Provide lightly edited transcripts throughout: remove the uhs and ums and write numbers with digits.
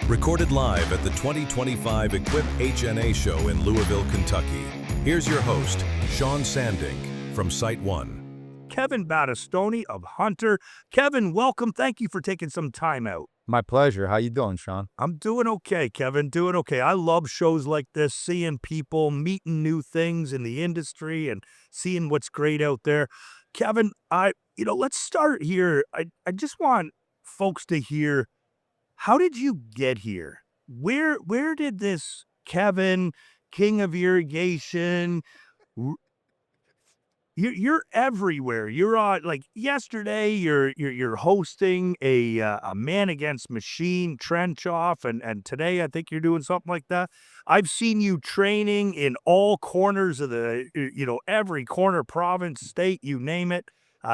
Recorded live at the 2025 Equip HNA show in Louisville, Kentucky. Here's your host, Shawn Sandink from SiteOne. Kevin Battistoni of Hunter. Kevin, welcome. Thank you for taking some time out. My pleasure. How you doing, Shawn? I'm doing okay, Kevin, doing okay. I love shows like this, seeing people, meeting new things in the industry and seeing what's great out there. Kevin, let's start here. I just want folks to hear, how did you get here? Where did this Kevin, king of irrigation, you're everywhere. You're on, like yesterday, you're hosting a man against machine trench off, and today I think you're doing something like that. I've seen you training in all corners of every corner, province, state, you name it.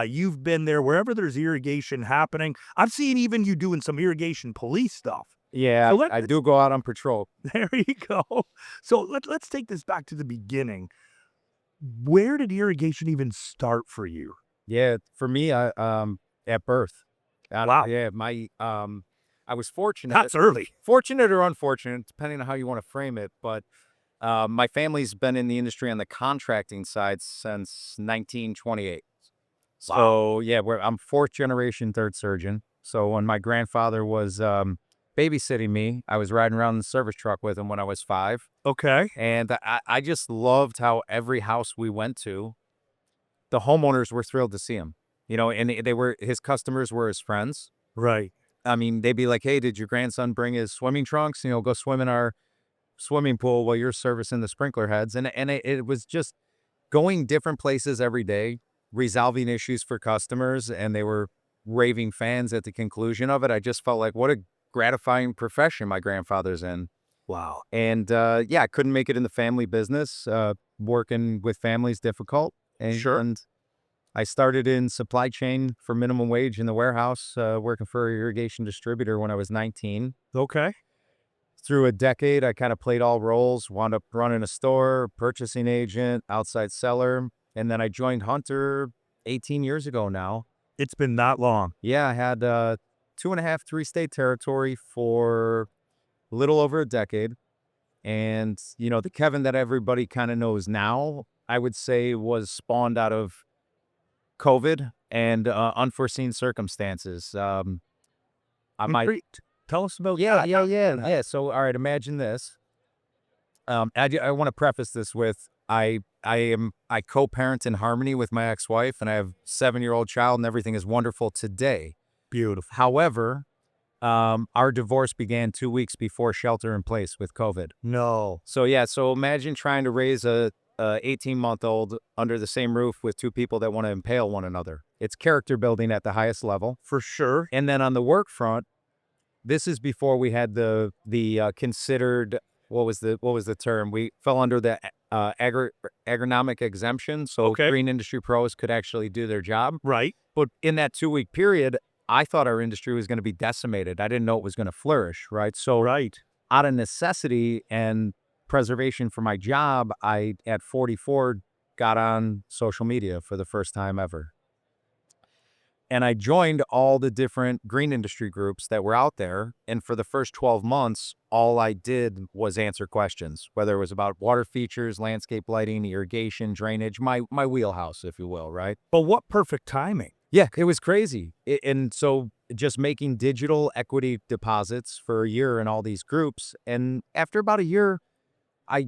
You've been there wherever there's irrigation happening. I've seen even you doing some irrigation police stuff. Yeah, So I do go out on patrol. there you go. So let's take this back to the beginning. Where did irrigation even start for you? Yeah, for me, at birth. Wow. Yeah, I was fortunate. That's early. Fortunate or unfortunate, depending on how you want to frame it. But my family's been in the industry on the contracting side since 1928. Wow. So yeah, I'm fourth generation third surgeon. So when my grandfather was babysitting me, I was riding around in the service truck with him when I was 5. Okay. And I just loved how every house we went to, the homeowners were thrilled to see him, and his customers were his friends. Right. I mean, they'd be like, "Hey, did your grandson bring his swimming trunks? Go swim in our swimming pool while you're servicing the sprinkler heads." And it was just going different places every day, resolving issues for customers, and they were raving fans at the conclusion of it. I just felt like, what a gratifying profession my grandfather's in. Wow. And I couldn't make it in the family business. Working with families difficult. Sure. And I started in supply chain for minimum wage in the warehouse, working for an irrigation distributor when I was 19. Okay. Through a decade, I kind of played all roles, wound up running a store, purchasing agent, outside seller. And then I joined Hunter 18 years ago now. It's been that long. Yeah, I had 2.5, 3-state territory for a little over a decade. And, the Kevin that everybody kind of knows now, I would say was spawned out of COVID and unforeseen circumstances. Tell us about that. Yeah. So, all right, imagine this. I want to preface this with, I co-parent in harmony with my ex-wife, and I have a 7-year-old child, and everything is wonderful today. Beautiful. However, our divorce began 2 weeks before shelter in place with COVID. No. So imagine trying to raise a 18-month-old under the same roof with two people that want to impale one another. It's character building at the highest level. For sure. And then on the work front, this is before we had the considered, what was the term? We fell under the agronomic exemption, so Okay. green industry pros could actually do their job. Right. But in that 2-week period, I thought our industry was going to be decimated. I didn't know it was going to flourish, right? So Right. out of necessity and preservation for my job, I, at 44, got on social media for the first time ever. And I joined all the different green industry groups that were out there. And for the first 12 months, all I did was answer questions, whether it was about water features, landscape lighting, irrigation, drainage, my wheelhouse, if you will, right? But what perfect timing. Yeah, it was crazy. And so just making digital equity deposits for a year in all these groups. And after about a year, I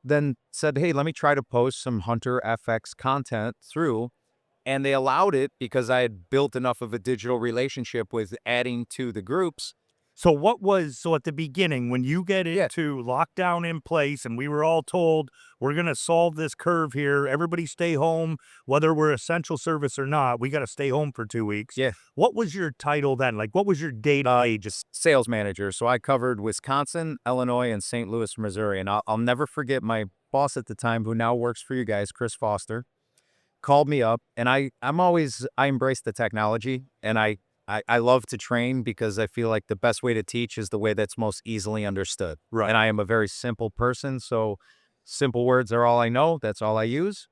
then said, hey, let me try to post some Hunter FX content through. And they allowed it because I had built enough of a digital relationship with adding to the groups. So at the beginning, when you get into lockdown in place and we were all told we're going to solve this curve here, everybody stay home, whether we're essential service or not, we got to stay home for 2 weeks. Yeah. What was your title then? Like, what was your day-to-day? Just sales manager. So I covered Wisconsin, Illinois, and St. Louis, Missouri. And I'll never forget my boss at the time, who now works for you guys, Chris Foster, called me up. And I embrace the technology, and I love to train because I feel like the best way to teach is the way that's most easily understood. Right. And I am a very simple person, so simple words are all I know. That's all I use.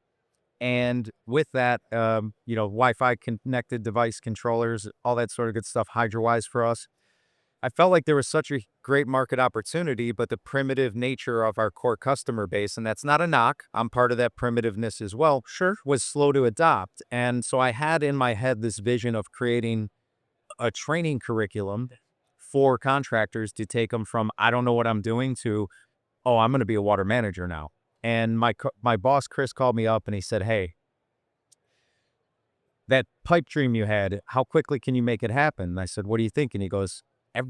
And with that, Wi-Fi connected device controllers, all that sort of good stuff, HydroWise for us. I felt like there was such a great market opportunity, but the primitive nature of our core customer base, and that's not a knock, I'm part of that primitiveness as well, Sure. was slow to adopt. And so I had in my head this vision of creating a training curriculum for contractors to take them from, I don't know what I'm doing, to, oh, I'm going to be a water manager now. And my boss, Chris, called me up and he said, hey, that pipe dream you had, how quickly can you make it happen? And I said, what do you think? And he goes,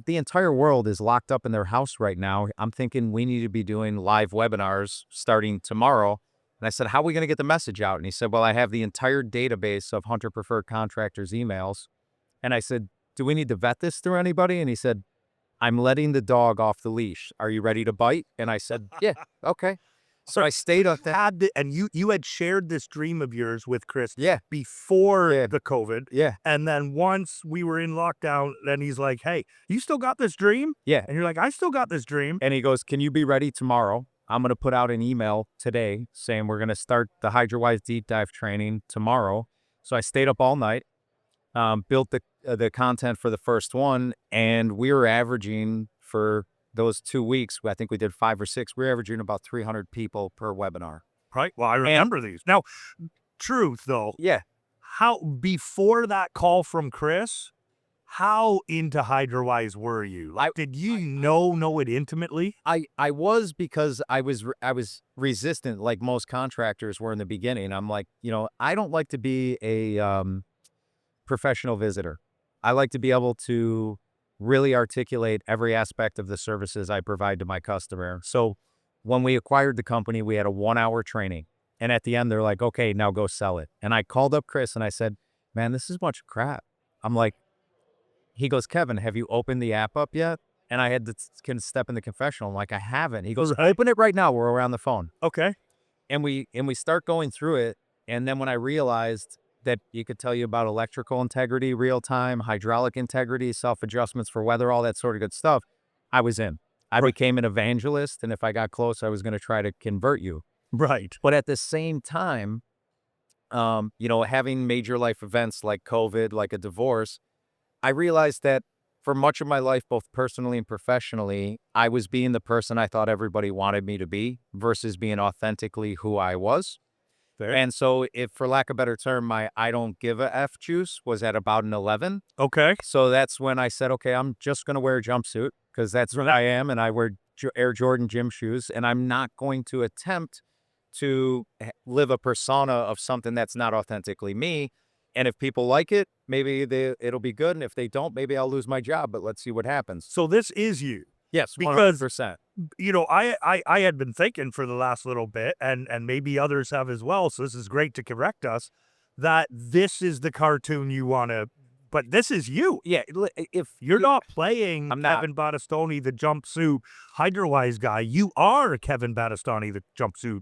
the entire world is locked up in their house right now. I'm thinking we need to be doing live webinars starting tomorrow. And I said, how are we going to get the message out? And he said, well, I have the entire database of Hunter Preferred Contractors emails. And I said, do we need to vet this through anybody? And he said, I'm letting the dog off the leash. Are you ready to bite? And I said, yeah, okay. So I stayed on that. And you had shared this dream of yours with Chris Yeah. before Yeah. the COVID. Yeah. And then once we were in lockdown, then he's like, hey, you still got this dream? Yeah. And you're like, I still got this dream. And he goes, can you be ready tomorrow? I'm going to put out an email today saying we're going to start the HydroWise deep dive training tomorrow. So I stayed up all night, built the content for the first one, and we were averaging for those 2 weeks, I think we did 5 or 6, we were averaging about 300 people per webinar. Right. Well, I remember these. Now, truth though, Yeah. how before that call from Chris, how into HydroWise were you? Like, did you know it intimately? I was, because I was resistant, like most contractors were in the beginning. I'm like, I don't like to be a professional visitor. I like to be able to really articulate every aspect of the services I provide to my customer. So when we acquired the company, we had a 1-hour training. And at the end, they're like, okay, now go sell it. And I called up Chris and I said, man, this is a bunch of crap. I'm like, he goes, Kevin, have you opened the app up yet? And I had to step in the confessional. I'm like, I haven't. He goes, open it right now. We're around the phone. Okay. And we start going through it. And then when I realized that you could tell you about electrical integrity, real time, hydraulic integrity, self-adjustments for weather, all that sort of good stuff, I was in. I became an evangelist. And if I got close, I was going to try to convert you. Right. But at the same time, having major life events like COVID, like a divorce, I realized that for much of my life, both personally and professionally, I was being the person I thought everybody wanted me to be versus being authentically who I was. Fair. And so, if, for lack of a better term, my I don't give a F juice was at about an 11. Okay. So that's when I said, okay, I'm just going to wear a jumpsuit because that's what I am. And I wear Air Jordan gym shoes. And I'm not going to attempt to live a persona of something that's not authentically me. And if people like it, maybe it'll be good. And if they don't, maybe I'll lose my job. But let's see what happens. So this is you. Yes, because 100%. I had been thinking for the last little bit, and maybe others have as well. So this is great to correct us that this is the cartoon you want to, but this is you. Yeah, If you're not playing Kevin Battistoni, the jumpsuit HydroWise guy, you are Kevin Battistoni, the jumpsuit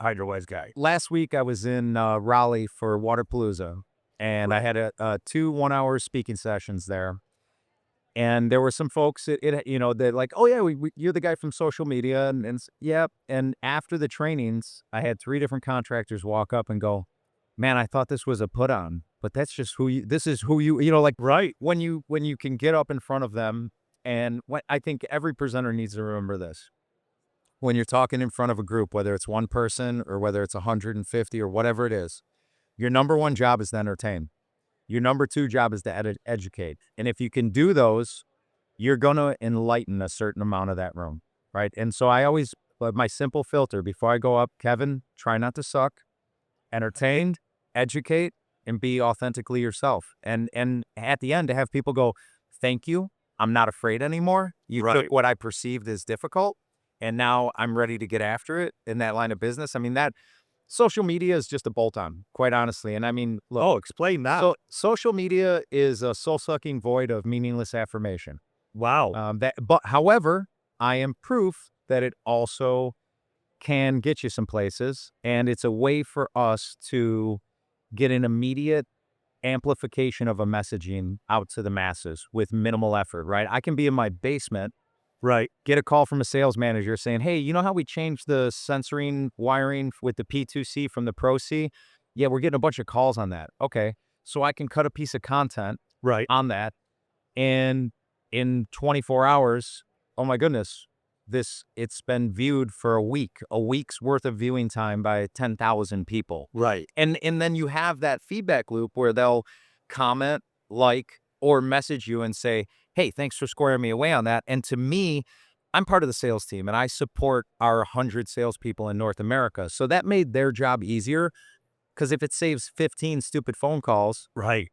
HydroWise guy. Last week I was in Raleigh for Waterpalooza, and I had 2 1-hour speaking sessions there. And there were some folks they're like, oh yeah, you're the guy from social media, and yeah. And after the trainings, I had 3 different contractors walk up and go, man, I thought this was a put on, but that's just this is who you, like, Right. when you can get up in front of them. And I think every presenter needs to remember this. When you're talking in front of a group, whether it's one person or whether it's 150 or whatever it is, your number 1 job is to entertain. Your number 2 job is to educate. And if you can do those, you're going to enlighten a certain amount of that room, right? And so I always, my simple filter before I go up, Kevin, try not to suck, entertain, educate, and be authentically yourself. And at the end, to have people go, thank you, I'm not afraid anymore. You took what I perceived as difficult, and now I'm ready to get after it in that line of business. I mean, that social media is just a bolt-on, quite honestly. And I mean, look. Oh, explain that. So social media is a soul-sucking void of meaningless affirmation. Wow. But however, I am proof that it also can get you some places, and it's a way for us to get an immediate amplification of a messaging out to the masses with minimal effort, right? I can be in my basement, right, get a call from a sales manager saying, hey, you know how we changed the sensoring wiring with the P2C from the Pro C? Yeah, we're getting a bunch of calls on that. Okay. So I can cut a piece of content right on that and in 24 hours, oh my goodness, it's been viewed for a week's worth of viewing time by 10,000 people. Right. And then you have that feedback loop where they'll comment, like, or message you and say, hey, thanks for squaring me away on that. And to me, I'm part of the sales team and I support our 100 salespeople in North America. So that made their job easier because if it saves 15 stupid phone calls, Right.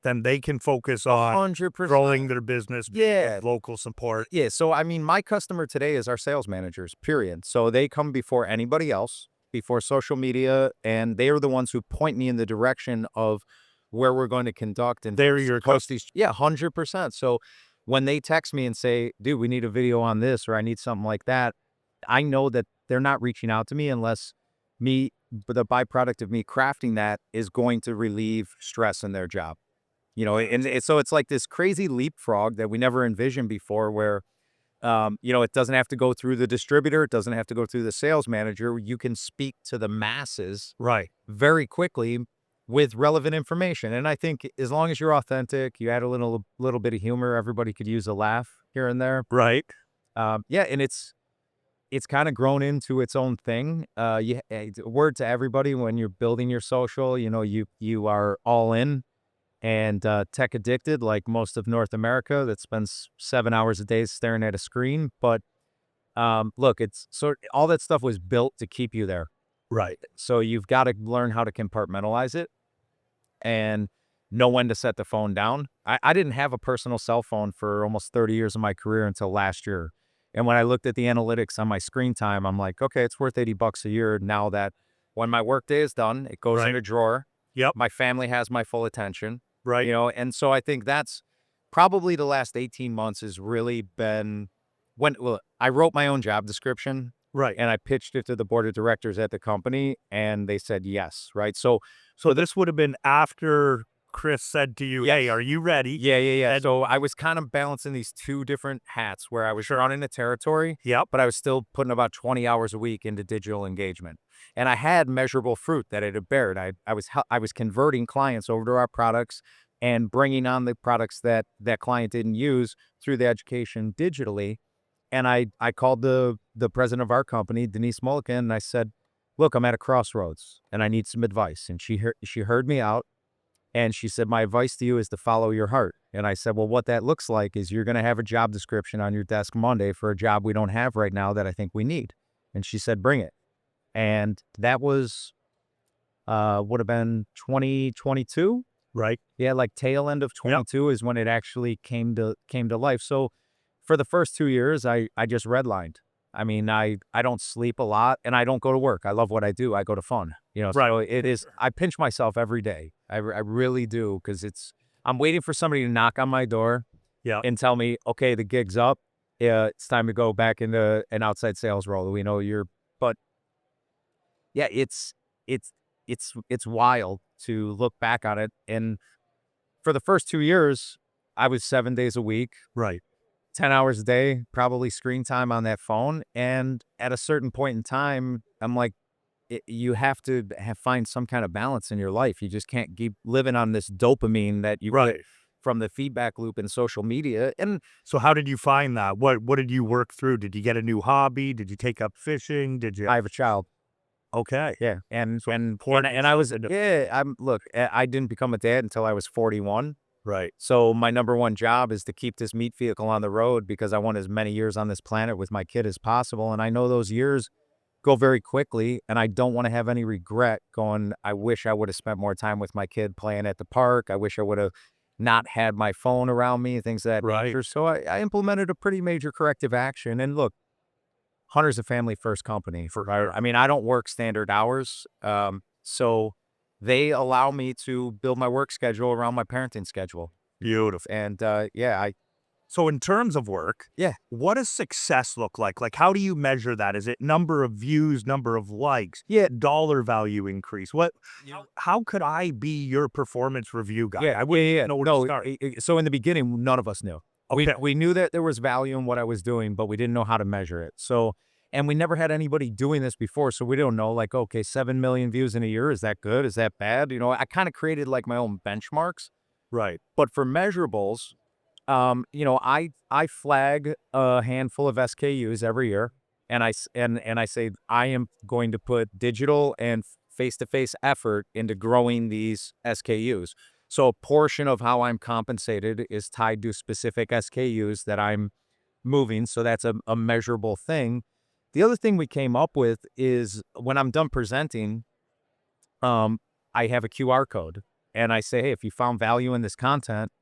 Then they can focus on 100%. growing their business, Yeah. local support. Yeah. So, I mean, my customer today is our sales managers, period. So they come before anybody else, before social media, and they are the ones who point me in the direction of where we're going to conduct and They're your post these. Yeah, 100%. So when they text me and say, dude, we need a video on this, or I need something like that, I know that they're not reaching out to me unless the byproduct of me crafting that is going to relieve stress in their job. So it's like this crazy leapfrog that we never envisioned before where, it doesn't have to go through the distributor. It doesn't have to go through the sales manager. You can speak to the masses Right. very quickly with relevant information. And I think as long as you're authentic, you add a little bit of humor, everybody could use a laugh here and there. Right. And it's kind of grown into its own thing. Word to everybody when you're building your social, you are all in and tech addicted, like most of North America that spends 7 hours a day staring at a screen. But look, all that stuff was built to keep you there. Right. So you've got to learn how to compartmentalize it and know when to set the phone down. I didn't have a personal cell phone for almost 30 years of my career until last year. And when I looked at the analytics on my screen time, I'm like, okay, it's worth $80 a year now that when my workday is done, it goes in a drawer. Yep. My family has my full attention. Right. And so I think that's probably the last 18 months has really been I wrote my own job description. Right. And I pitched it to the board of directors at the company and they said yes. Right. So this would have been after Chris said to you, hey, are you ready? Yeah. And So I was kind of balancing these two different hats where I was running the territory, Yep. but I was still putting about 20 hours a week into digital engagement. And I had measurable fruit that it had bared. I was converting clients over to our products and bringing on the products that client didn't use through the education digitally. And I called the president of our company, Denise Mulligan, and I said, look, I'm at a crossroads and I need some advice. And she heard me out. And she said, my advice to you is to follow your heart. And I said, well, what that looks like is you're going to have a job description on your desk Monday for a job we don't have right now that I think we need. And she said, bring it. And that was, would have been 2022. Right. Yeah. Like tail end of 22 is when it actually came to life. So for the first 2 years, I just redlined. I mean, I don't sleep a lot and I don't go to work. I love what I do. I go to fun, so it is, I pinch myself every day. I really do. Cause I'm waiting for somebody to knock on my door and tell me, okay, the gig's up. Yeah. It's time to go back into an outside sales role. But yeah, it's wild to look back on it. And for the first 2 years, I was 7 days a week. Right. 10 hours a day, probably screen time on that phone. And at a certain point in time, I'm like, you have to find some kind of balance in your life. You just can't keep living on this dopamine that you get from the feedback loop in social media. And so how did you find that? What did you work through? Did you get a new hobby? Did you take up fishing? I have a child. Okay. Yeah. And look, I didn't become a dad until I was 41. Right. So my number one job is to keep this meat vehicle on the road because I want as many years on this planet with my kid as possible. And I know those years go very quickly and I don't want to have any regret going, I wish I would have spent more time with my kid playing at the park. I wish I would have not had my phone around me, things of that nature. So I implemented a pretty major corrective action. And look, Hunter's a family first company. I mean, I don't work standard hours. So they allow me to build my work schedule around my parenting schedule. Beautiful. And so in terms of work, what does success look like? Like, how do you measure that? Is it number of views, number of likes? Yeah. Dollar value increase? How could I be your performance review guy? Yeah. I wouldn't know where to start. So in the beginning, none of us knew. Okay. We knew that there was value in what I was doing, but we didn't know how to measure it. And we never had anybody doing this before. So we don't know, like, okay, 7 million views in a year. Is that good? Is that bad? I kind of created like my own benchmarks. Right. But for measurables, I flag a handful of SKUs every year, and I say I am going to put digital and face-to-face effort into growing these SKUs. So a portion of how I'm compensated is tied to specific SKUs that I'm moving. So that's a measurable thing. The other thing we came up with is when I'm done presenting, I have a QR code, and I say, hey, if you found value in this content,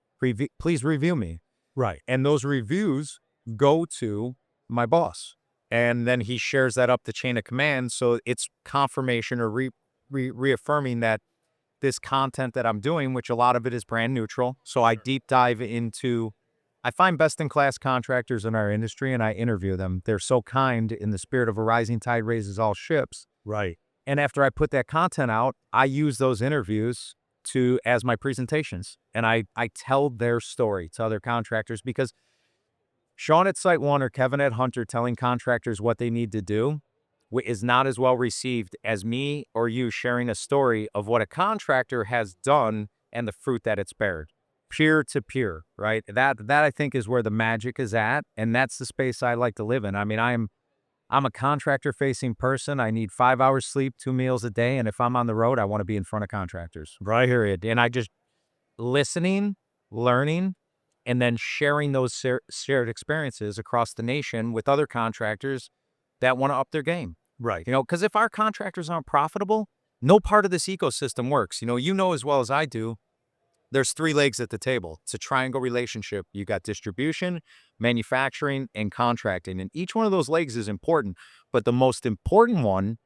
please review me. Right. And those reviews go to my boss. And then he shares that up the chain of command. So it's confirmation or reaffirming that this content that I'm doing, which a lot of it is brand neutral. So I deep dive into, I find best in class contractors in our industry and I interview them. They're so kind, in the spirit of a rising tide raises all ships. Right. And after I put that content out, I use those interviews as my presentations. And I tell their story to other contractors, because Shawn at SiteOne or Kevin at Hunter telling contractors what they need to do is not as well received as me or you sharing a story of what a contractor has done and the fruit that it's bared. Peer to peer, right? That I think is where the magic is at. And that's the space I like to live in. I mean, I'm a contractor-facing person. I need 5 hours sleep, 2 meals a day, and if I'm on the road, I want to be in front of contractors. Right. Period. And I just listening, learning, and then sharing those shared experiences across the nation with other contractors that want to up their game. Right. Because if our contractors aren't profitable, no part of this ecosystem works. You know as well as I do, there's 3 legs at the table. It's a triangle relationship. You got distribution, manufacturing, and contracting. And each one of those legs is important. But the most important one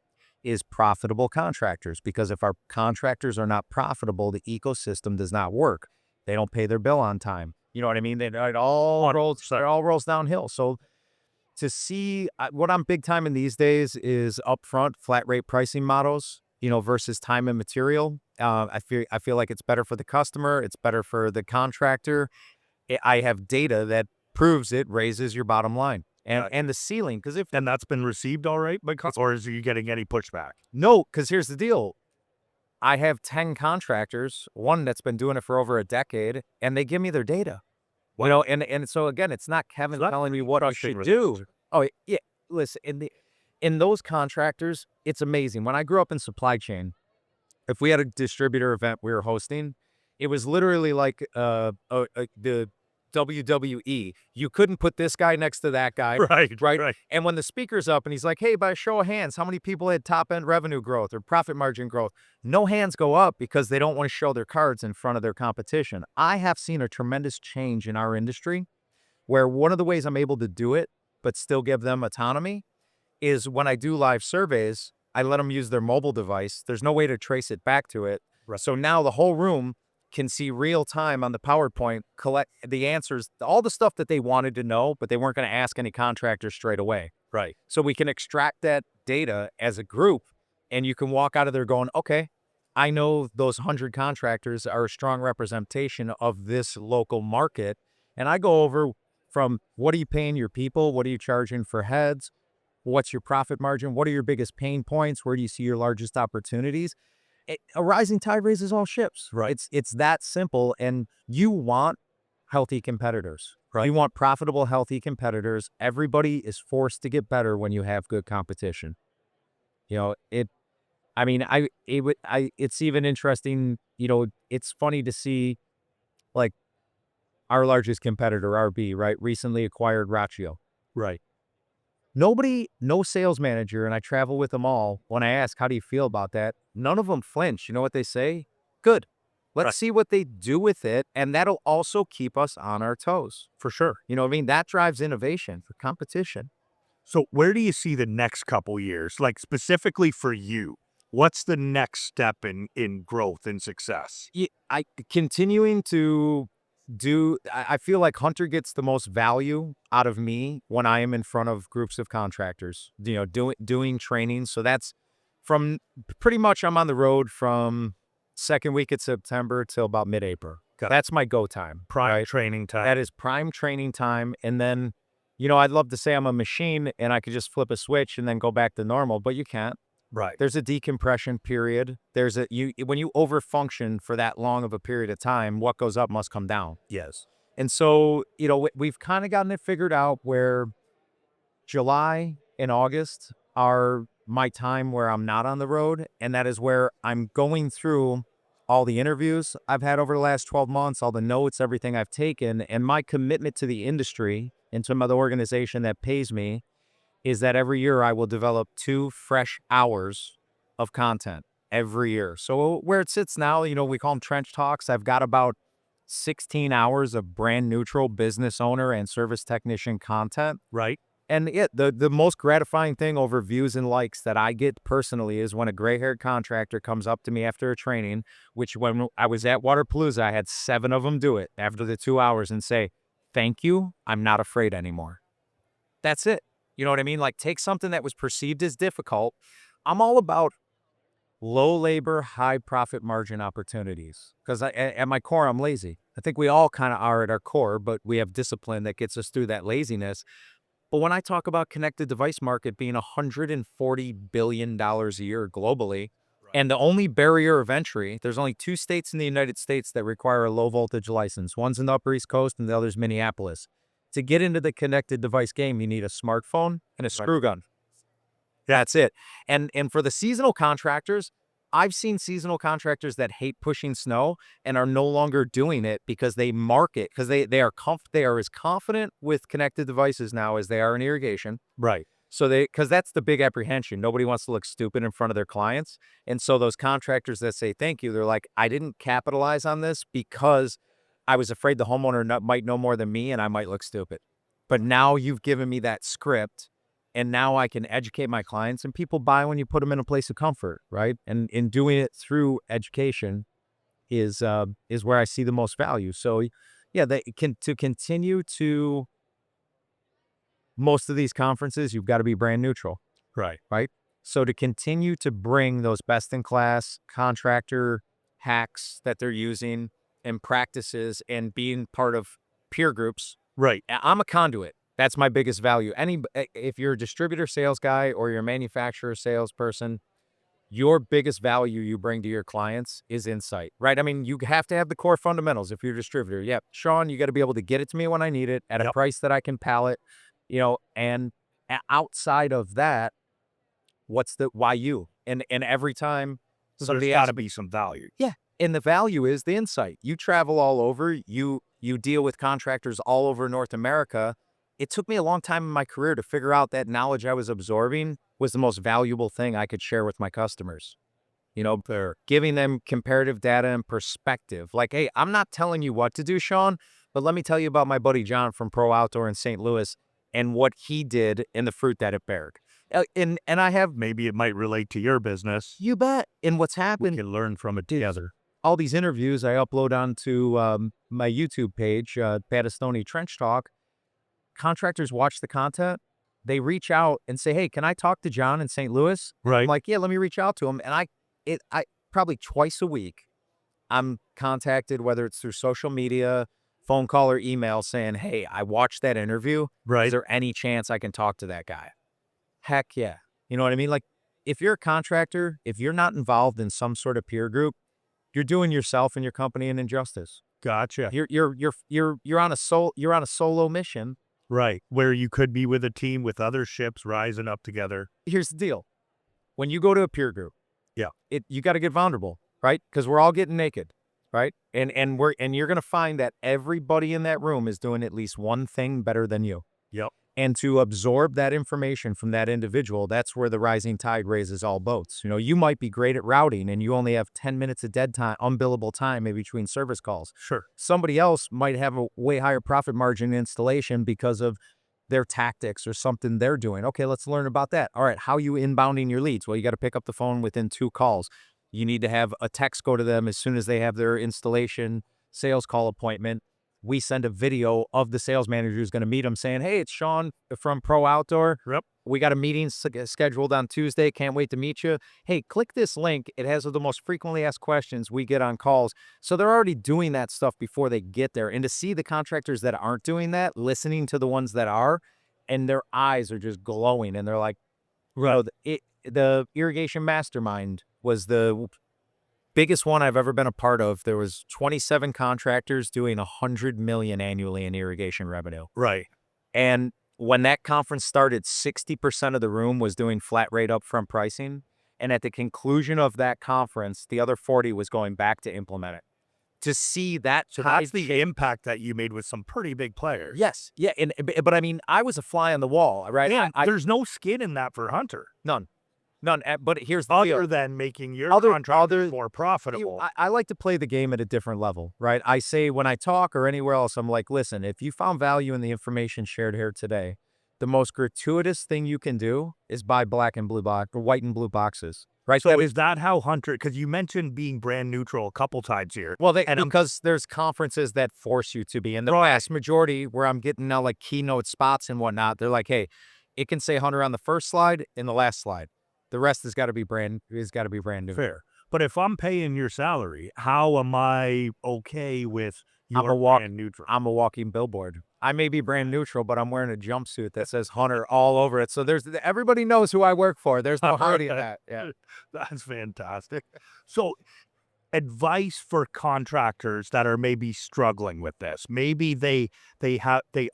is profitable contractors, because if our contractors are not profitable, the ecosystem does not work. They don't pay their bill on time. You know what I mean? It all rolls downhill. So to see what I'm big time in these days is upfront flat rate pricing models, versus time and material. I feel like it's better for the customer. It's better for the contractor. I have data that proves it raises your bottom line and the ceiling. Because and that's been received all right by or is you getting any pushback? No, because here's the deal. I have 10 contractors, one that's been doing it for over a decade, and they give me their data. And so again, it's not Kevin telling me what I should do. Oh yeah, listen, in those contractors, it's amazing. When I grew up in supply chain, if we had a distributor event we were hosting, it was literally like the WWE. You couldn't put this guy next to that guy. Right. And when the speaker's up and he's like, hey, by a show of hands, how many people had top-end revenue growth or profit margin growth? No hands go up because they don't want to show their cards in front of their competition. I have seen a tremendous change in our industry where one of the ways I'm able to do it, but still give them autonomy, is when I do live surveys, I let them use their mobile device. There's no way to trace it back to it. Right. So now the whole room can see real time on the PowerPoint, collect the answers, all the stuff that they wanted to know, but they weren't going to ask any contractor straight away. Right. So we can extract that data as a group, and you can walk out of there going, okay, I know those 100 contractors are a strong representation of this local market. And I go over from what are you paying your people? What are you charging for heads? What's your profit margin? What are your biggest pain points? Where do you see your largest opportunities? A rising tide raises all ships. Right. It's that simple. And you want healthy competitors. Right. You want profitable, healthy competitors. Everybody is forced to get better when you have good competition. It's even interesting. It's funny to see, like, our largest competitor, RB, right, recently acquired Ratio. Right. No sales manager, and I travel with them all, when I ask, how do you feel about that? None of them flinch. You know what they say? Good. Let's see what they do with it, and that'll also keep us on our toes. For sure. You know what I mean? That drives innovation for competition. So where do you see the next couple years, like specifically for you? What's the next step in growth and success? Continuing to I feel like Hunter gets the most value out of me when I am in front of groups of contractors, doing training. So that's from pretty much I'm on the road from second week of September till about mid-April. That's my go time. Prime training time. That is prime training time. And then, I'd love to say I'm a machine and I could just flip a switch and then go back to normal, but you can't. Right. There's a decompression period. When you overfunction for that long of a period of time, what goes up must come down. Yes. And so, we've kind of gotten it figured out where July and August are my time where I'm not on the road. And that is where I'm going through all the interviews I've had over the last 12 months, all the notes, everything I've taken. And my commitment to the industry and to the organization that pays me is that every year I will develop 2 fresh hours of content every year. So where it sits now, we call them trench talks. I've got about 16 hours of brand neutral business owner and service technician content. Right. And the most gratifying thing over views and likes that I get personally is when a gray-haired contractor comes up to me after a training, which when I was at Waterpalooza, I had 7 of them do it after the 2 hours and say, "Thank you, I'm not afraid anymore." That's it. You know what I mean? Like, take something that was perceived as difficult. I'm all about low labor, high profit margin opportunities because at my core, I'm lazy. I think we all kind of are at our core, but we have discipline that gets us through that laziness. But when I talk about connected device market being $140 billion a year globally, and the only barrier of entry, there's only 2 states in the United States that require a low voltage license. One's in the Upper East Coast and the other's Minneapolis. To get into the connected device game, you need a smartphone and a screw gun. That's it. And for the seasonal contractors, I've seen seasonal contractors that hate pushing snow and are no longer doing it because they market because they are as confident with connected devices now as they are in irrigation. Right. So because that's the big apprehension. Nobody wants to look stupid in front of their clients. And so those contractors that say thank you, they're like, I didn't capitalize on this because I was afraid the homeowner might know more than me and I might look stupid. But now you've given me that script. And now I can educate my clients, and people buy when you put them in a place of comfort, right? And in doing it through education is where I see the most value. So, yeah, to continue to most of these conferences, you've got to be brand neutral, Right. right? So to continue to bring those best in class contractor hacks that they're using and practices and being part of peer groups, Right. I'm a conduit. That's my biggest value. If you're a distributor sales guy or you're a manufacturer salesperson, your biggest value you bring to your clients is insight, right? I mean, you have to have the core fundamentals if you're a distributor. Yep. Shawn, you got to be able to get it to me when I need it at a price that I can pallet, and outside of that, why you? And every time So somebody there's got asks to be some value. yeah. And the value is the insight. You travel all over, you deal with contractors all over North America. It took me a long time in my career to figure out that knowledge I was absorbing was the most valuable thing I could share with my customers. They're giving them comparative data and perspective. Like, hey, I'm not telling you what to do, Shawn, but let me tell you about my buddy John from Pro Outdoor in St. Louis and what he did and the fruit that it bared. And I have, Maybe it might relate to your business. you bet. And what's We happened, can learn from it together. all these interviews I upload onto my YouTube page, Battistoni Trench Talk. Contractors watch the content. They reach out and say, "Hey, can I talk to John in St. Louis?" Right. I'm like, "Yeah, let me reach out to him." And I probably twice a week, I'm contacted, whether it's through social media, phone call, or email, saying, "Hey, I watched that interview. Right. Is there any chance I can talk to that guy?" Heck yeah. You know what I mean? Like, if you're a contractor, if you're not involved in some sort of peer group, you're doing yourself and your company an injustice. Gotcha. You're on a solo mission. Right. Where you could be with a team with other ships rising up together. Here's the deal. When you go to a peer group, Yeah. you got to get vulnerable, right? Because we're all getting naked, right? And you're gonna find that everybody in that room is doing at least one thing better than you. Yep. And to absorb that information from that individual, that's where the rising tide raises all boats. You might be great at routing and you only have 10 minutes of dead time, unbillable time in between service calls. Sure. Somebody else might have a way higher profit margin installation because of their tactics or something they're doing. Okay, let's learn about that. All right, how are you inbounding your leads? Well, you got to pick up the phone within 2 calls. You need to have a text go to them as soon as they have their installation sales call appointment. We send a video of the sales manager who's going to meet them saying, "Hey, it's Shawn from Pro Outdoor. Yep. We got a meeting scheduled on Tuesday. Can't wait to meet you. Hey, click this link. It has the most frequently asked questions we get on calls." So they're already doing that stuff before they get there. And to see the contractors that aren't doing that, listening to the ones that are, and their eyes are just glowing. And they're like, the irrigation mastermind was the biggest one I've ever been a part of, there was 27 contractors doing $100 million annually in irrigation revenue. Right. And when that conference started, 60% of the room was doing flat rate upfront pricing. And at the conclusion of that conference, the other 40 was going back to implement it. To see that, So that's the impact that you made with some pretty big players. yes, yeah, but I mean, I was a fly on the wall, right? And there's no skin in that for Hunter. None. But here's the Other deal. than making your contractors more profitable. I like to play the game at a different level, right? I say when I talk or anywhere else, I'm like, listen, if you found value in the information shared here today, the most gratuitous thing you can do is buy black and blue box or white and blue boxes, right? So is that how Hunter, because you mentioned being brand neutral a couple times here. Well, because there's conferences that force you to be. And the vast majority where I'm getting now like keynote spots and whatnot, they're like, hey, it can say Hunter on the first slide and the last slide. The rest has got to be brand new. Fair. But if I'm paying your salary, how am I okay with your brand neutral? I'm a walking billboard. I may be brand neutral, but I'm wearing a jumpsuit that says Hunter all over it. So everybody knows who I work for. There's no hiding that. Yeah. That's fantastic. So advice for contractors that are maybe struggling with this. Maybe they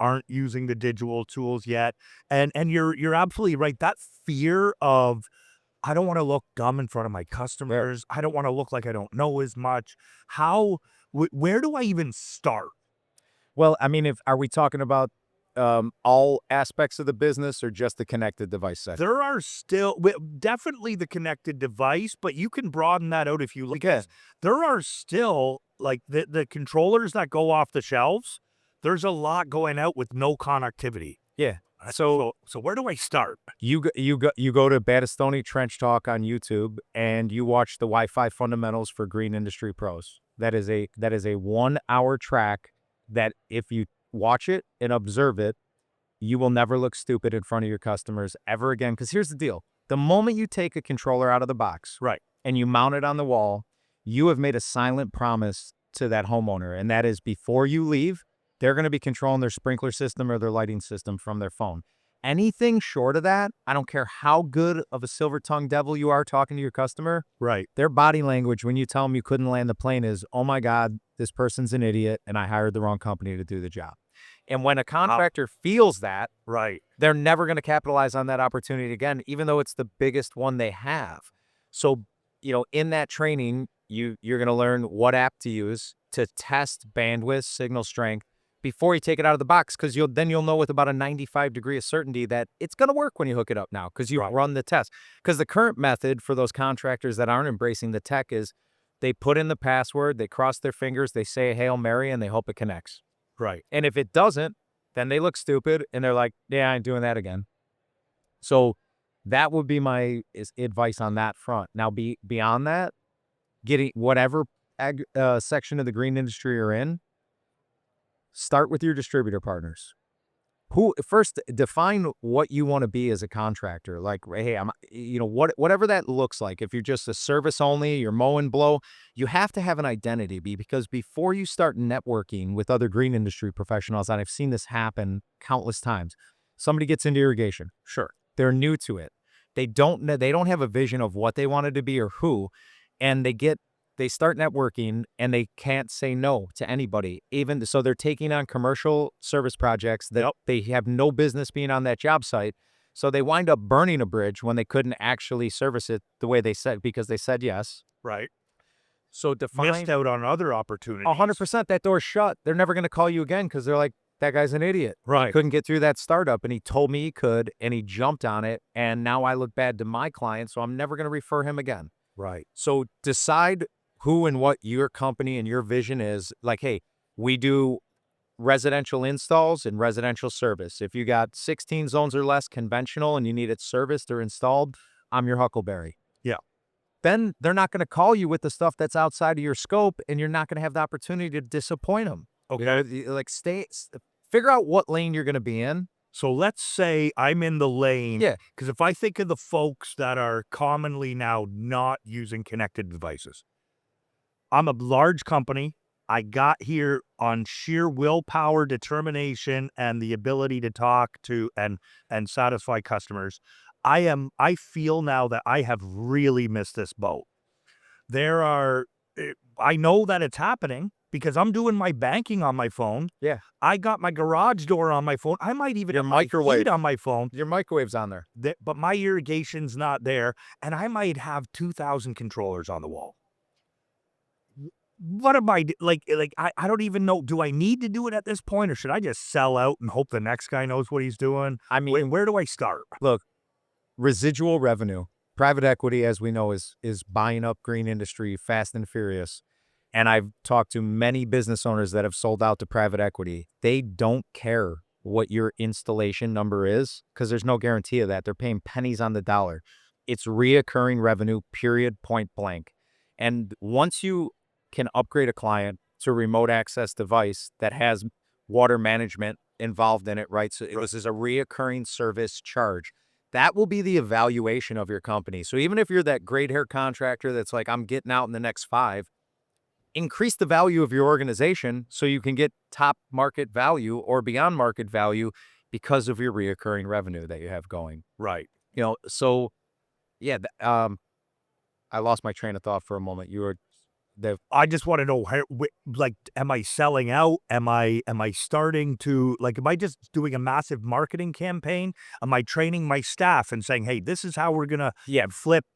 aren't using the digital tools yet. And you're absolutely right. That fear of, I don't want to look dumb in front of my customers. I don't want to look like I don't know as much. Where do I even start? Well, I mean, are we talking about all aspects of the business or just the connected device side? There are still definitely the connected device, but you can broaden that out if you look at. There are still like the controllers that go off the shelves. There's a lot going out with no connectivity. Yeah. So where do I start? You go to Battistoni Trench Talk on YouTube and you watch the Wi-Fi fundamentals for green industry pros. That is a 1 hour track that if you watch it and observe it, you will never look stupid in front of your customers ever again. Because here's the deal. The moment you take a controller out of the box, right, and you mount it on the wall, you have made a silent promise to that homeowner. And that is before you leave, they're going to be controlling their sprinkler system or their lighting system from their phone. Anything short of that, I don't care how good of a silver-tongued devil you are talking to your customer. Right. Their body language when you tell them you couldn't land the plane is, oh my God, this person's an idiot and I hired the wrong company to do the job. And when a contractor feels that, right, they're never going to capitalize on that opportunity again, even though it's the biggest one they have. So, in that training, you're going to learn what app to use to test bandwidth, signal strength, before you take it out of the box, because you'll know with about a 95-degree of certainty that it's going to work when you hook it up now, because you run the test. Because the current method for those contractors that aren't embracing the tech is they put in the password, they cross their fingers, they say a Hail Mary, and they hope it connects. Right. And if it doesn't, then they look stupid, and they're like, yeah, I ain't doing that again. So that would be my advice on that front. Now, beyond that, getting whatever section of the green industry you're in, start with your distributor partners. First define what you want to be as a contractor. Like, hey, whatever that looks like. If you're just a service only, you're mow and blow, you have to have an identity, because before you start networking with other green industry professionals, and I've seen this happen countless times, somebody gets into irrigation. Sure, they're new to it. They don't have a vision of what they wanted to be or who, and they start networking and they can't say no to anybody. Even so, they're taking on commercial service projects that they have no business being on that job site. So they wind up burning a bridge when they couldn't actually service it the way they said, because they said yes. Right. So missed out on other opportunities. 100%. That door's shut. They're never going to call you again because they're like, that guy's an idiot. Right. Couldn't get through that startup, and he told me he could, and he jumped on it, and now I look bad to my client, so I'm never going to refer him again. Right. So decide who and what your company and your vision is. Like, hey, we do residential installs and residential service. If you got 16 zones or less conventional and you need it serviced or installed, I'm your Huckleberry. Yeah. Then they're not going to call you with the stuff that's outside of your scope, and you're not going to have the opportunity to disappoint them. Okay. Like, figure out what lane you're going to be in. So let's say I'm in the lane. Yeah. Because if I think of the folks that are commonly now not using connected devices, I'm a large company. I got here on sheer willpower, determination, and the ability to talk to and satisfy customers. I feel now that I have really missed this boat. there are, I know that it's happening because I'm doing my banking on my phone. Yeah. I got my garage door on my phone. I might even Your have my microwave. heat on my phone, Your microwave's on there. but my irrigation's not there, and I might have 2,000 controllers on the wall. What am I I don't even know. Do I need to do it at this point, or should I just sell out and hope the next guy knows what he's doing? I mean, Where do I start? look, residual revenue, private equity, as we know, is buying up green industry fast and furious. And I've talked to many business owners that have sold out to private equity. They don't care what your installation number is because there's no guarantee of that. They're paying pennies on the dollar. It's reoccurring revenue, period, point blank. And once you can upgrade a client to a remote access device that has water management involved in it, right? So this is a reoccurring service charge. That will be the evaluation of your company. So even if you're that great hair contractor that's like, I'm getting out in the next 5, increase the value of your organization so you can get top market value or beyond market value because of your reoccurring revenue that you have going. Right. So yeah, I lost my train of thought for a moment. I just want to know am I selling out? Am I starting to am I just doing a massive marketing campaign? Am I training my staff and saying, hey, this is how we're gonna flip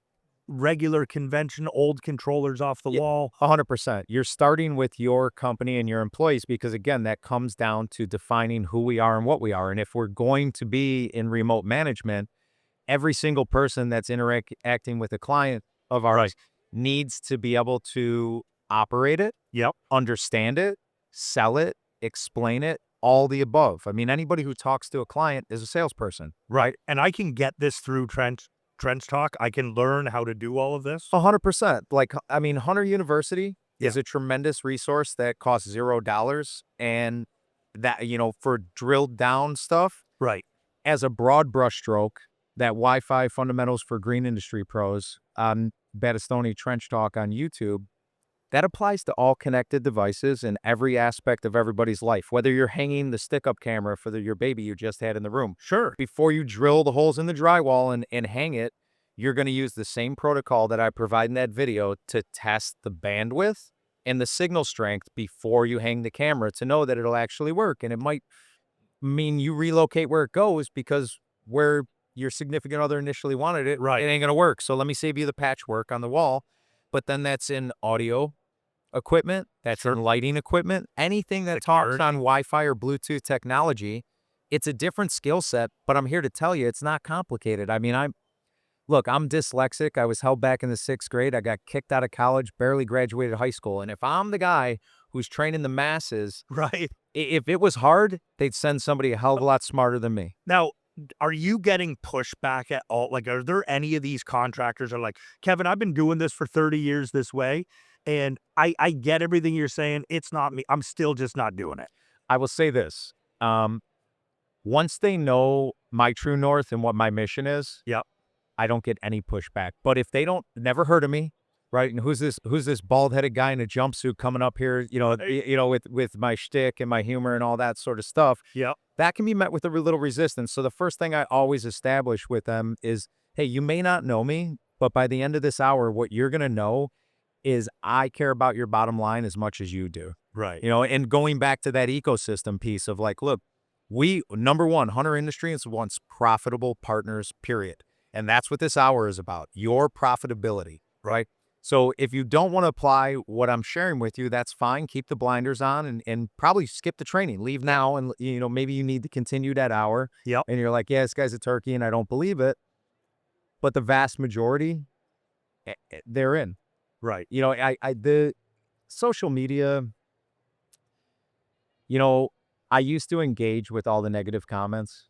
regular convention old controllers off the wall? 100%. You're starting with your company and your employees because, again, that comes down to defining who we are and what we are. And if we're going to be in remote management, every single person that's interacting with a client of ours needs to be able to operate it, understand it, sell it, explain it, all the above. I mean, anybody who talks to a client is a salesperson. Right. And I can get this through Trench Talk. I can learn how to do all of this. 100%. Hunter University is a tremendous resource that costs $0. And that, for drilled down stuff. Right. As a broad brushstroke, that Wi-Fi fundamentals for green industry pros on Battistoni Trench Talk on YouTube, that applies to all connected devices in every aspect of everybody's life, whether you're hanging the stick-up camera for your baby you just had in the room. Sure. Before you drill the holes in the drywall and hang it, you're going to use the same protocol that I provide in that video to test the bandwidth and the signal strength before you hang the camera to know that it'll actually work. And it might mean you relocate where it goes because where your significant other initially wanted it, it ain't going to work. So let me save you the patchwork on the wall. But then that's in audio equipment, that's in lighting equipment, anything that talks on Wi-Fi or Bluetooth technology. It's a different skill set, but I'm here to tell you it's not complicated. I mean, I'm dyslexic. I was held back in the 6th grade. I got kicked out of college, barely graduated high school. And if I'm the guy who's training the masses, if it was hard, they'd send somebody a hell of a lot smarter than me. Now, are you getting pushback at all? Are there any of these contractors are like, Kevin, I've been doing this for 30 years this way, and I get everything you're saying. It's not me. I'm still just not doing it. I will say this. Once they know my true north and what my mission is, I don't get any pushback. But if they never heard of me, right? And who's this bald-headed guy in a jumpsuit coming up here, with my shtick and my humor and all that sort of stuff. That can be met with a little resistance. So the first thing I always establish with them is, hey, you may not know me, but by the end of this hour, what you're going to know is I care about your bottom line as much as you do. Right. And going back to that ecosystem piece of look, number one, Hunter Industries wants profitable partners, period. And that's what this hour is about, your profitability, right? So if you don't want to apply what I'm sharing with you, that's fine. Keep the blinders on and probably skip the training. Leave now and, maybe you need to continue that hour. And you're like, yeah, this guy's a turkey and I don't believe it. But the vast majority, they're in. Right. The social media, I used to engage with all the negative comments.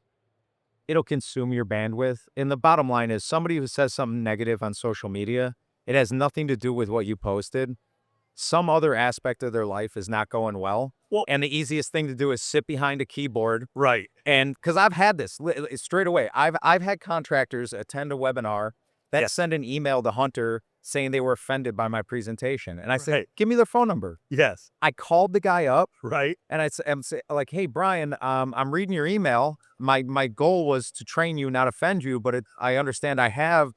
It'll consume your bandwidth. And the bottom line is somebody who says something negative on social media, it has nothing to do with what you posted. Some other aspect of their life is not going well. And the easiest thing to do is sit behind a keyboard. Right. And because I've had this straight away, I've had contractors attend a webinar that send an email to Hunter saying they were offended by my presentation. And I said, give me their phone number. Yes. I called the guy up. Right. And I'm say, hey, Brian, I'm reading your email. My goal was to train you, not offend you, but I understand I have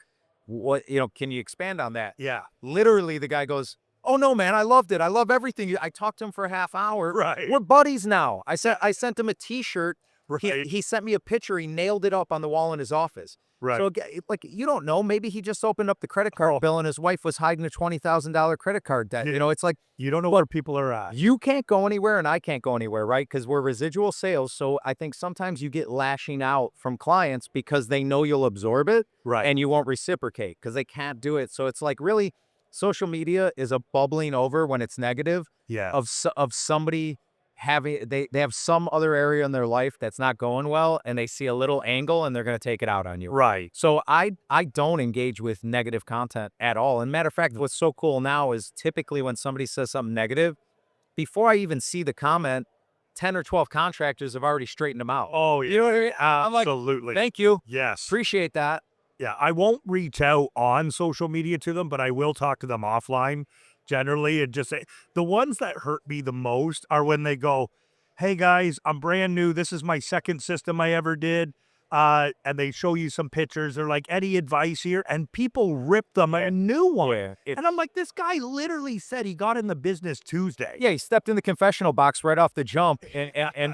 what, can you expand on that? Yeah. Literally, the guy goes, oh no, man, I loved it. I love everything. I talked to him for a half hour. Right. We're buddies now. I sent him a t-shirt. Right. He sent me a picture. He nailed it up on the wall in his office. Right. So like, you don't know, maybe he just opened up the credit card bill and his wife was hiding a $20,000 credit card debt. Yeah. It's like, You don't know where people are at. you can't go anywhere and I can't go anywhere, right? Because we're residual sales. So I think sometimes you get lashing out from clients because they know you'll absorb it Right. and you won't reciprocate because they can't do it. So it's like, really, social media is a bubbling over when it's negative Yeah. of somebody having, they have some other area in their life that's not going well and they see a little angle and they're going to take it out on you. Right. So I don't engage with negative content at all. And matter of fact, what's so cool now is typically when somebody says something negative, before I even see the comment, 10 or 12 contractors have already straightened them out. Oh, yeah. You know what I mean? I'm like, Absolutely. thank you. Yes. Appreciate that. Yeah. I won't reach out on social media to them, but I will talk to them offline generally and just say the ones that hurt me the most are when they go, hey guys, I'm brand new. This is my second system I ever did. And they show you some pictures. They're like, any advice here? And people rip them a new one. And I'm like, this guy literally said he got in the business Tuesday. Yeah, he stepped in the confessional box right off the jump, and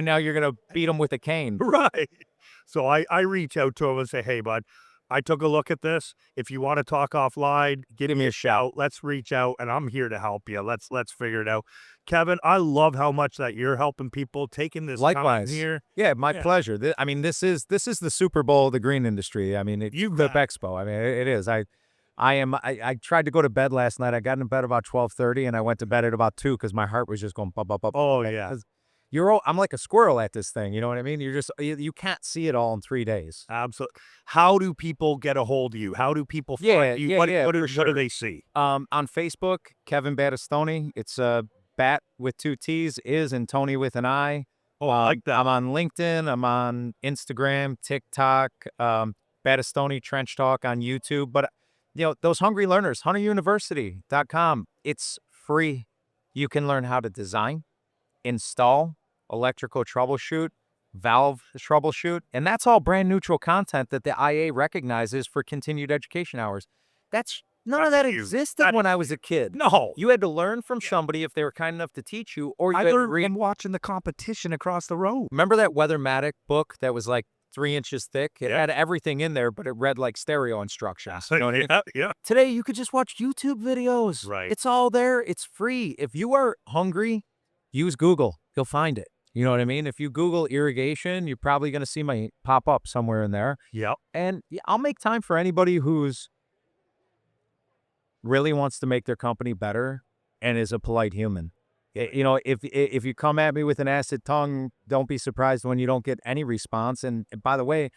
now you're gonna beat him with a cane. Right. So I reach out to him and say, hey, bud, I took a look at this. If you want to talk offline, give me a shout. Let's reach out, and I'm here to help you. Let's figure it out. Kevin, I love how much that you're helping people, taking this time Likewise. here. Yeah, my pleasure. This is the Super Bowl of the green industry. I mean, You the bet. Expo. I mean, it is. I tried to go to bed last night. I got in bed about 12:30, and I went to bed at about 2 because my heart was just going bop, bop, bop. Oh, yeah. I'm like a squirrel at this thing. You know what I mean? You can't see it all in 3 days. Absolutely. How do people get a hold of you? How do people find Yeah, you? yeah, What yeah, do for sure. they see? On Facebook, Kevin Battistoni. It's Bat with 2 T's, is and Tony with an I. Oh, I like that. I'm on LinkedIn. I'm on Instagram, TikTok, Battistoni Trench Talk on YouTube. But those hungry learners, hunteruniversity.com. It's free. You can learn how to design, install, electrical troubleshoot, valve troubleshoot, and that's all brand neutral content that the IA recognizes for continued education hours. None of that huge. existed when I was a kid. No. You had to learn from somebody if they were kind enough to teach you, or you I had to learned read. from watching the competition across the road. Remember that Weathermatic book that was like 3 inches thick? It had everything in there, but it read like stereo instructions. You know what I mean? Yeah. Today, you could just watch YouTube videos. Right. It's all there. It's free. If you are hungry, use Google. You'll find it. You know what I mean? If you Google irrigation, you're probably going to see my pop up somewhere in there. Yep. And I'll make time for anybody who's really wants to make their company better and is a polite human. If you come at me with an acid tongue, don't be surprised when you don't get any response. And by the way,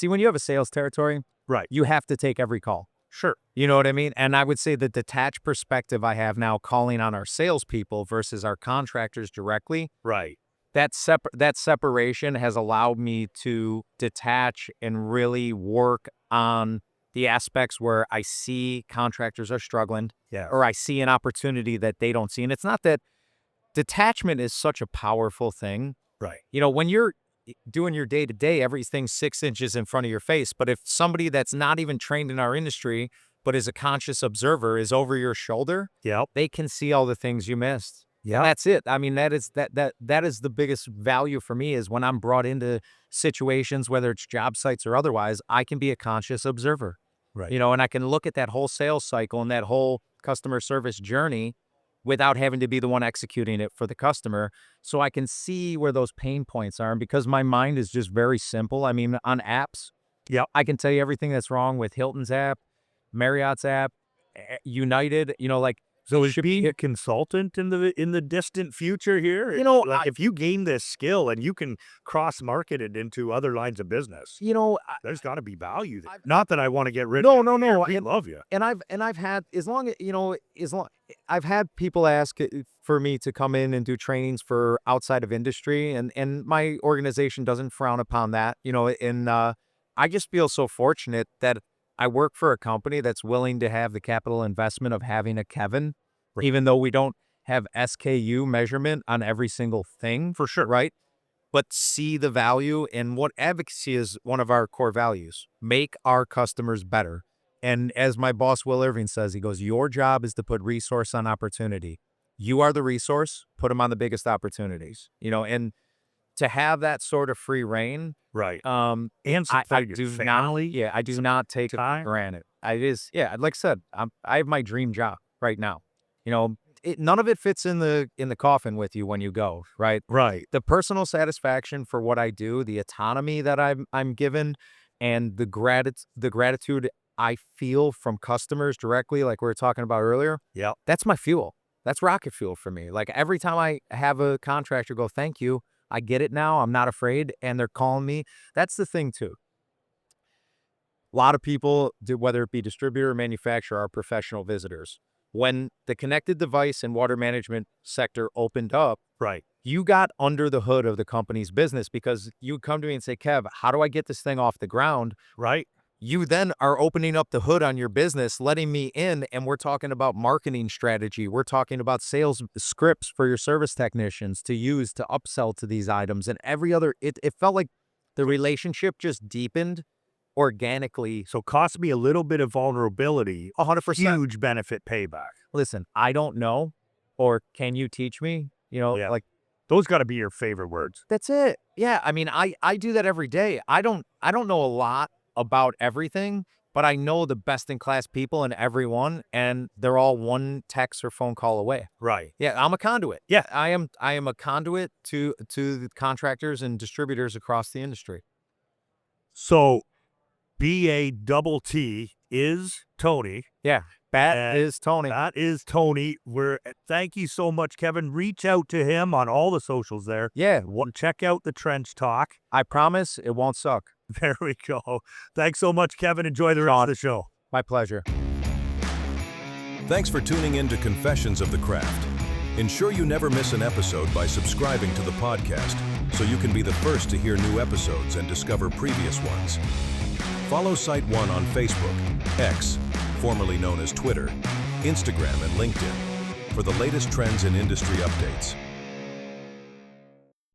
when you have a sales territory, Right. you have to take every call. Sure. You know what I mean? And I would say the detached perspective I have now calling on our salespeople versus our contractors directly, Right. that separation has allowed me to detach and really work on the aspects where I see contractors are struggling, Yeah. or I see an opportunity that they don't see. And it's not that detachment is such a powerful thing. Right. When you're doing your day-to-day, everything's 6 inches in front of your face. But if somebody that's not even trained in our industry, but is a conscious observer, is over your shoulder, Yep. they can see all the things you missed. Yeah. That's it. I mean, that is the biggest value for me, is when I'm brought into situations, whether it's job sites or otherwise, I can be a conscious observer. Right. And I can look at that whole sales cycle and that whole customer service journey without having to be the one executing it for the customer. So I can see where those pain points are. And because my mind is just very simple, I mean, on apps, Yep. I can tell you everything that's wrong with Hilton's app, Marriott's app, United, So is being a consultant in the distant future here? Like, if you gain this skill and you can cross market it into other lines of business, there's got to be value there. Not that I want to get rid of you. No. I love you. And I've had, I've had people ask for me to come in and do trainings for outside of industry, and my organization doesn't frown upon that, and I just feel so fortunate that I work for a company that's willing to have the capital investment of having a Kevin, even though we don't have SKU measurement on every single thing. For sure. Right. but see the value. And what advocacy is one of our core values: make our customers better. And as my boss, Will Irving, says, he goes, your job is to put resource on opportunity. You are the resource, put them on the biggest opportunities, and to have that sort of free reign, Right. and And some I your do family. not, I do not take it for time. granted. Like I said, I have my dream job right now. None of it fits in the coffin with you when you go, right? Right. The personal satisfaction for what I do, the autonomy that I'm given, and the gratitude I feel from customers directly, like we were talking about earlier. Yep. That's my fuel. That's rocket fuel for me. Like every time I have a contractor go, thank you, I get it now, I'm not afraid, and they're calling me. That's the thing too. A lot of people, whether it be distributor or manufacturer, are professional visitors. When the connected device and water management sector opened up, Right. you got under the hood of the company's business because you would come to me and say, Kev, how do I get this thing off the ground? Right. You then are opening up the hood on your business, letting me in, and we're talking about marketing strategy. We're talking about sales scripts for your service technicians to use to upsell to these items and every other. It felt like the relationship just deepened organically. So cost me a little bit of vulnerability. 100%. Huge benefit payback. Listen, I don't know, or can you teach me? Yeah. Like Those got to be your favorite words. that's it. Yeah, I mean, I do that every day. I don't know a lot about everything, but I know the best-in-class people in everyone, and they're all one text or phone call away. Right. Yeah, I'm a conduit. Yeah. I am a conduit to the contractors and distributors across the industry. So BATT is Tony. Yeah, that And is Tony. That is Tony. Thank you so much, Kevin. Reach out to him on all the socials there. Yeah, Check out the Trench Talk. I promise it won't suck. There we go. Thanks so much, Kevin. Enjoy the rest of the show. My pleasure. Thanks for tuning in to Confessions of the Craft. Ensure you never miss an episode by subscribing to the podcast so you can be the first to hear new episodes and discover previous ones. Follow SiteOne on Facebook, X, formerly known as Twitter, Instagram, and LinkedIn for the latest trends and industry updates.